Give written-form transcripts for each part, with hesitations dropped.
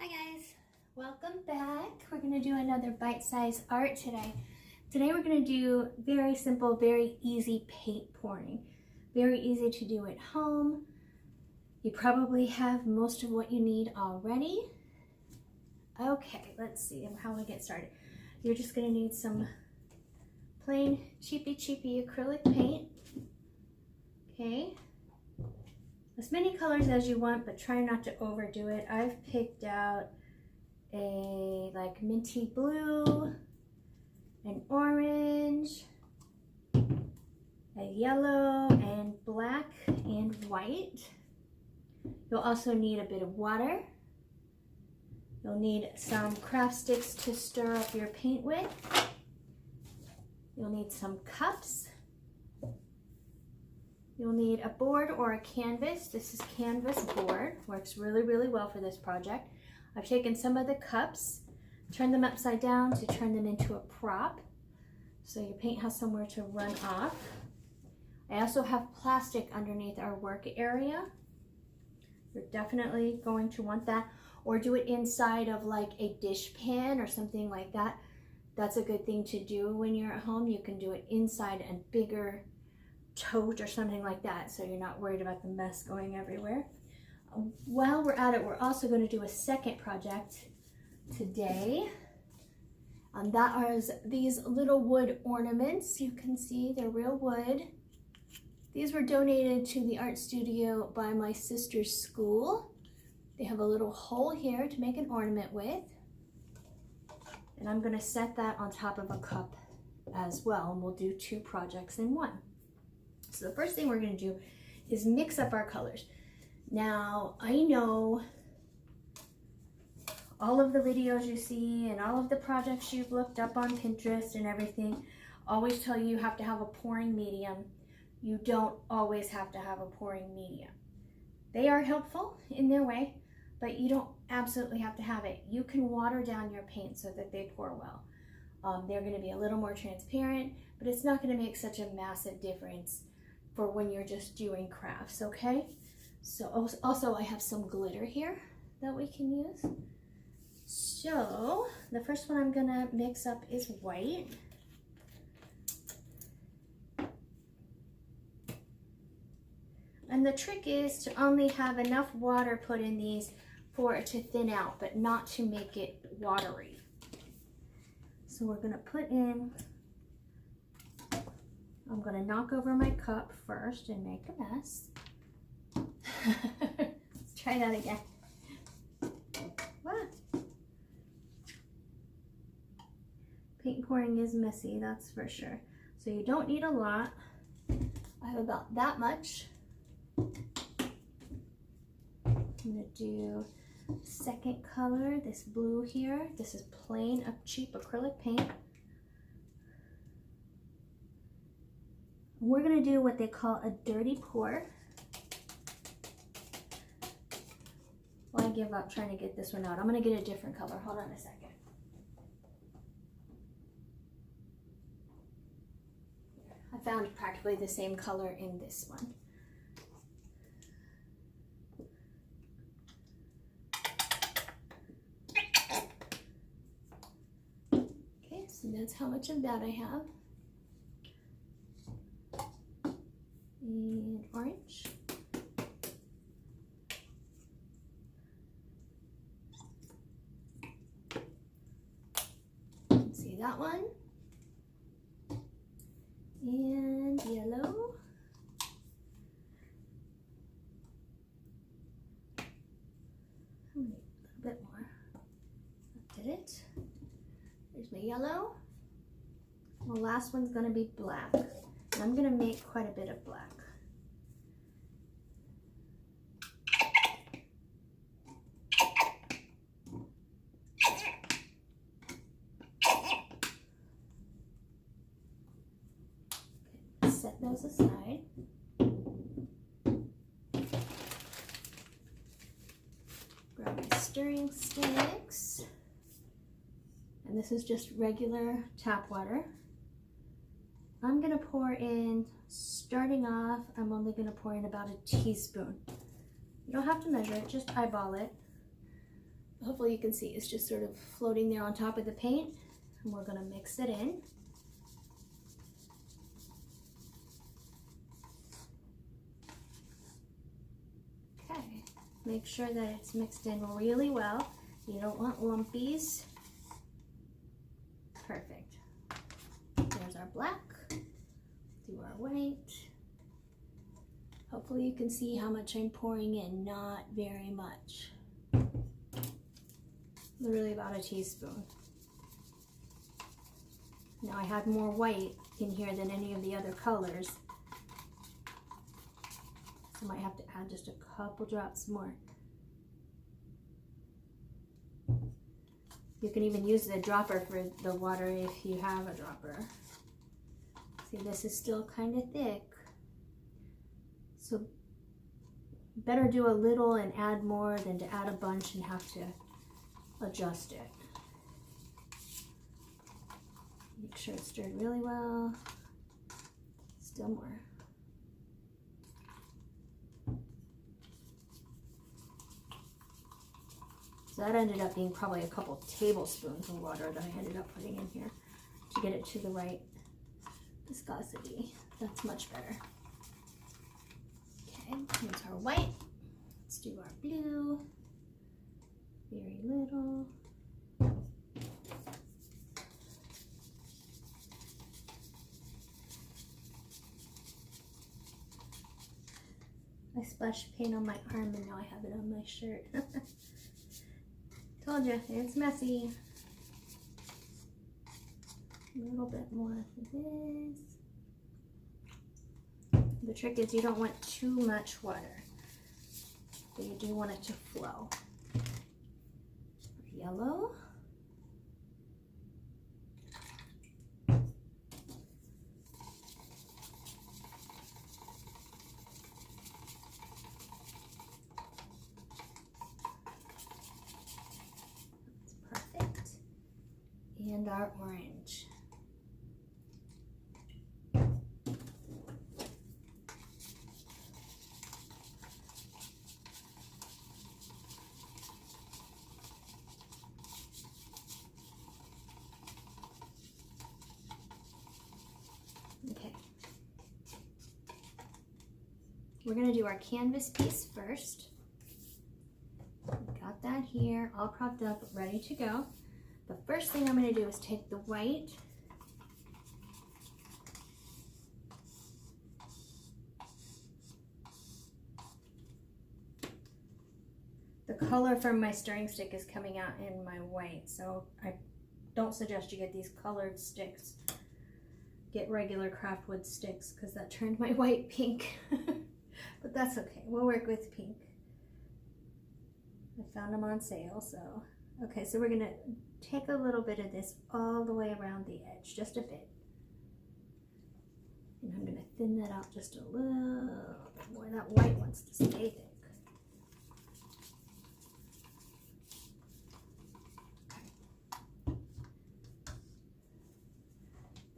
Hi guys, welcome back. We're going to do another bite-sized art today. Today we're going to do very simple, very easy paint pouring. Very easy to do at home. You probably have most of what you need already. Okay, let's see how we get started. You're just going to need some plain cheapy acrylic paint. Okay. As many colors as you want, but try not to overdo it. I've picked out a like minty blue, an orange, a yellow, and black and white. You'll also need a bit of water. You'll need some craft sticks to stir up your paint with. You'll need some cups. You'll need a board or a canvas. This is canvas board. Works really well for this project. I've taken some of the cups, turned them upside down to turn them into a prop, so your paint has somewhere to run off. I also have plastic underneath our work area. You're definitely going to want that, or do it inside of like a dish pan or something like that. That's a good thing to do when you're at home. You can do it inside a bigger tote or something like that, so you're not worried about the mess going everywhere. While we're at it, we're also going to do a second project today. That is these little wood ornaments. You can see they're real wood. These were donated to the art studio by my sister's school. They have a little hole here to make an ornament with. And I'm going to set that on top of a cup as well, and we'll do two projects in one. So the first thing we're going to do is mix up our colors. Now, I know all of the videos you see and all of the projects you've looked up on Pinterest and everything always tell you you have to have a pouring medium. You don't always have to have a pouring medium. They are helpful in their way, but you don't absolutely have to have it. You can water down your paint so that they pour well. They're going to be a little more transparent, but it's not going to make such a massive difference for when you're just doing crafts, okay? So also I have some glitter here that we can use. So the first one I'm gonna mix up is white. And the trick is to only have enough water put in these for it to thin out, but not to make it watery. So we're gonna put in, I'm gonna knock over my cup first and make a mess. Let's try that again. What? Paint pouring is messy, that's for sure. So you don't need a lot. I have about that much. I'm gonna do second color, this blue here. This is plain, cheap acrylic paint. We're going to do what they call a dirty pour. Well, I give up trying to get this one out. I'm going to get a different color. Hold on a second. I found practically the same color in this one. Okay, so that's how much of that I have. And orange. You can see that one. And yellow. A little bit more. That did it. There's my yellow. The last one's going to be black. And I'm going to make quite a bit of black. Set those aside. Grab my stirring sticks. And this is just regular tap water. I'm going to pour in, starting off, I'm only going to pour in about a teaspoon. You don't have to measure it, just eyeball it. hopefully you can see it's just sort of floating there on top of the paint. And we're gonna mix it in. Okay, make sure that it's mixed in really well. You don't want lumpies. Perfect. There's our black. Do our white. Hopefully you can see how much I'm pouring in, not very much. Literally about a teaspoon. Now I had more white in here than any of the other colors. So I might have to add just a couple drops more. You can even use the dropper for the water if you have a dropper. See, this is still kind of thick. So better do a little and add more than to add a bunch and have to adjust it. Make sure it's stirred really well. Still more. So that ended up being probably a couple tablespoons of water that I ended up putting in here to get it to the right viscosity. That's much better. Okay, here's our white. Let's do our blue. Very little. I splashed paint on my arm and now I have it on my shirt. Told you, it's messy. A little bit more of this. The trick is you don't want too much water, but you do want it to flow. Yellow. That's perfect. And our orange. Okay. We're going to do our canvas piece first. Got that here, all propped up, ready to go. The first thing I'm going to do is take the white the color from my stirring stick is coming out in my white, so I don't suggest you get these colored sticks. Get regular craftwood sticks because that turned my white pink. But that's okay, we'll work with pink. I found them on sale, so. Okay, so we're gonna take a little bit of this all the way around the edge, just a bit. And I'm gonna thin that out just a little bit more. That white wants to stay thick.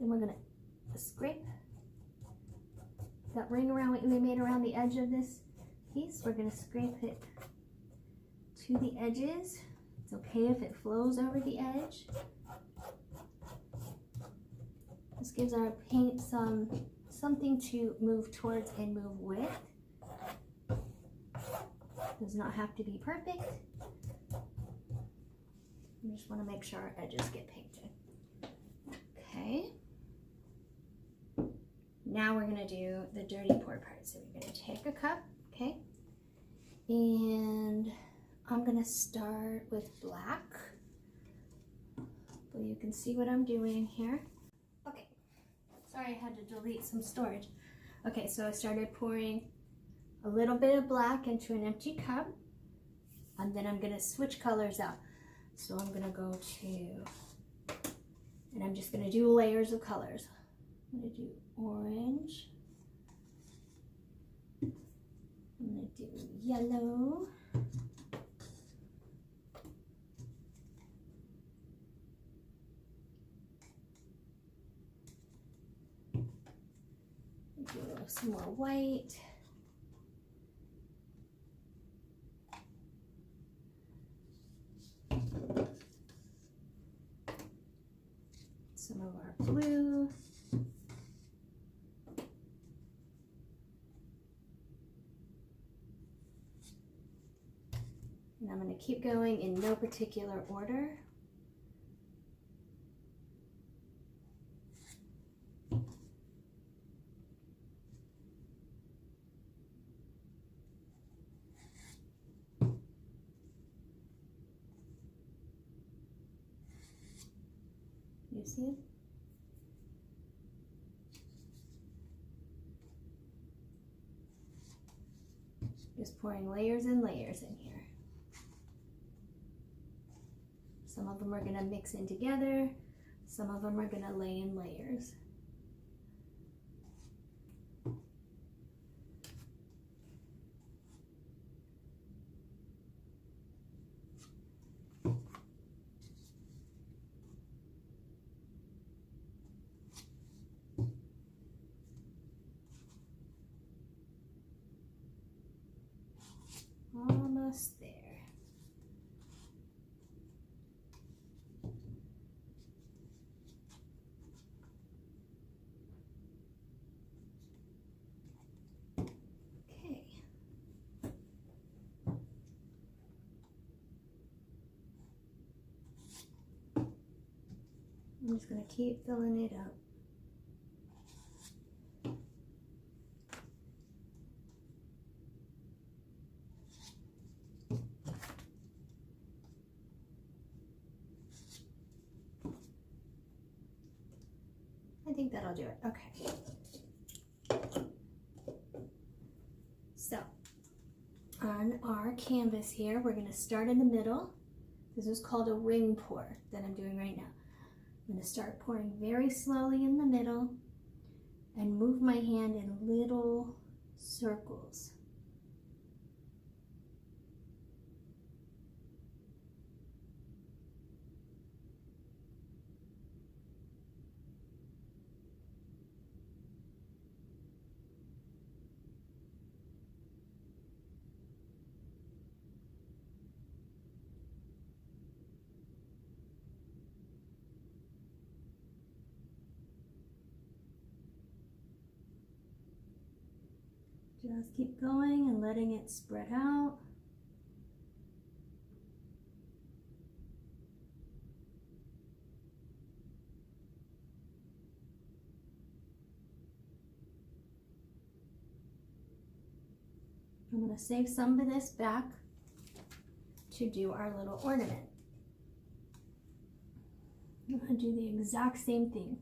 Then we're gonna scrape that ring around what we made around the edge of this piece. We're gonna scrape it to the edges. It's okay if it flows over the edge. This gives our paint something to move towards and move with. Does not have to be perfect. We just want to make sure our edges get painted. Okay. Now we're going to do the dirty pour part. So we're going to take a cup, okay, and I'm going to start with black. So you can see what I'm doing here. Okay, sorry I had to delete some storage. Okay, so I started pouring a little bit of black into an empty cup, and then I'm going to switch colors out. So I'm going to go to, and I'm just going to do layers of colors. I'm going to do orange. I'm going to do yellow. Do some more white. some of our blue. And I'm going to keep going in no particular order. You see it? Just pouring layers and layers in here. Some of them are going to mix in together. Some of them are going to lay in layers. Almost there. Okay. I'm just going to keep filling it up. I think that'll do it. Okay. So, on our canvas here, we're going to start in the middle. This is called a ring pour that I'm doing right now. I'm going to start pouring very slowly in the middle and move my hand in little circles. Just keep going and letting it spread out. I'm going to save some of this back to do our little ornament. I'm going to do the exact same thing.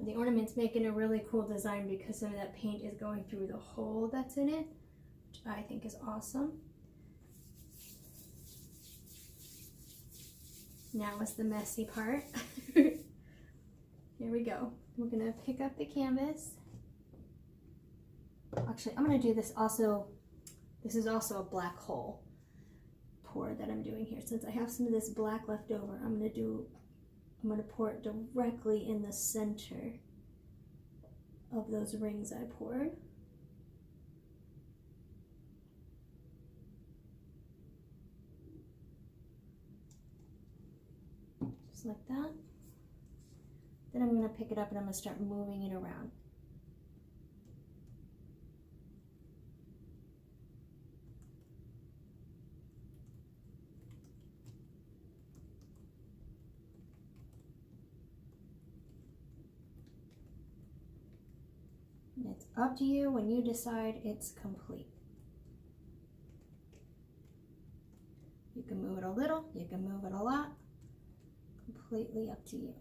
The ornament's making a really cool design because some of that paint is going through the hole that's in it, which I think is awesome. Now is the messy part. Here we go. We're gonna pick up the canvas. Actually, I'm gonna do this also. This is also a black hole pour that I'm doing here. Since I have some of this black left over, I'm gonna pour it directly in the center of those rings I poured. Just like that. Then I'm gonna pick it up and I'm gonna start moving it around. It's up to you when you decide it's complete. You can move it a little, you can move it a lot, completely up to you.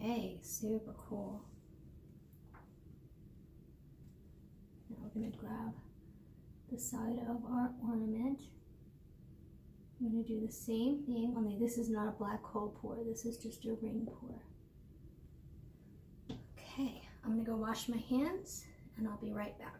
Okay, super cool. we're going to grab the side of our ornament. I'm going to do the same thing, only this is not a black hole pour. This is just a ring pour. Okay, I'm going to go wash my hands and I'll be right back.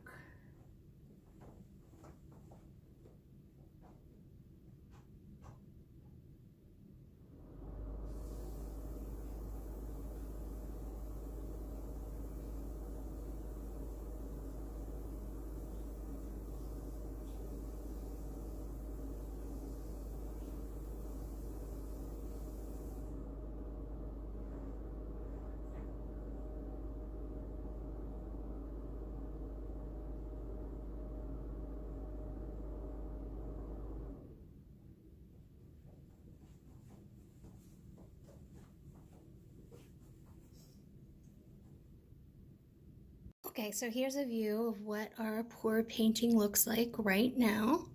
Okay, so here's a view of what our pour painting looks like right now.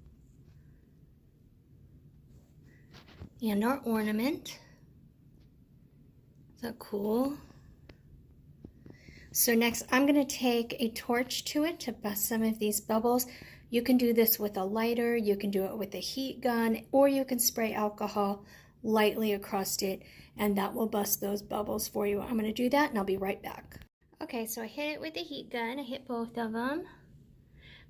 And our ornament. Is that cool? So next I'm going to take a torch to it to bust some of these bubbles. You can do this with a lighter, you can do it with a heat gun, or you can spray alcohol lightly across it and that will bust those bubbles for you. I'm going to do that and I'll be right back. Okay, so I hit it with the heat gun. I hit both of them.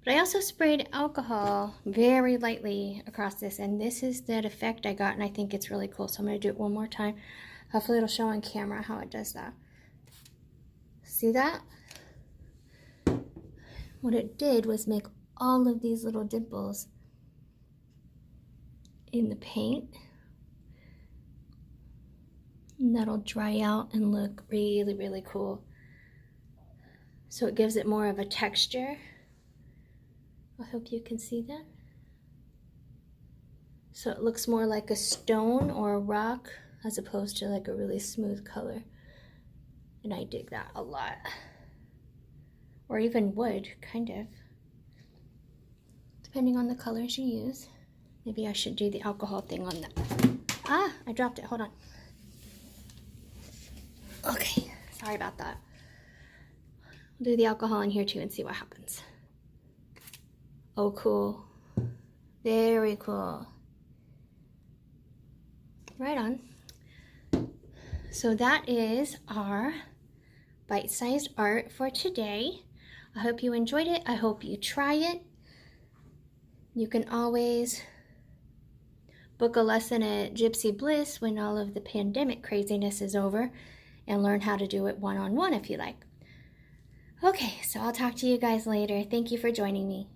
But I also sprayed alcohol very lightly across this, and this is that effect I got, and I think it's really cool. So I'm going to do it one more time. Hopefully it'll show on camera how it does that. See that? What it did was make all of these little dimples in the paint. And that'll dry out and look really, really cool. So it gives it more of a texture. I hope you can see that. So it looks more like a stone or a rock as opposed to like a really smooth color. And I dig that a lot. Or even wood, kind of. Depending on the colors you use. Maybe I should do the alcohol thing on that. Ah, I dropped it, hold on. Okay, sorry about that. We'll do the alcohol in here too and see what happens. Oh, cool. Very cool. Right on. So that is our bite-sized art for today. I hope you enjoyed it. I hope you try it. You can always book a lesson at Gypsy Bliss when all of the pandemic craziness is over and learn how to do it one-on-one if you like. Okay, so I'll talk to you guys later. Thank you for joining me.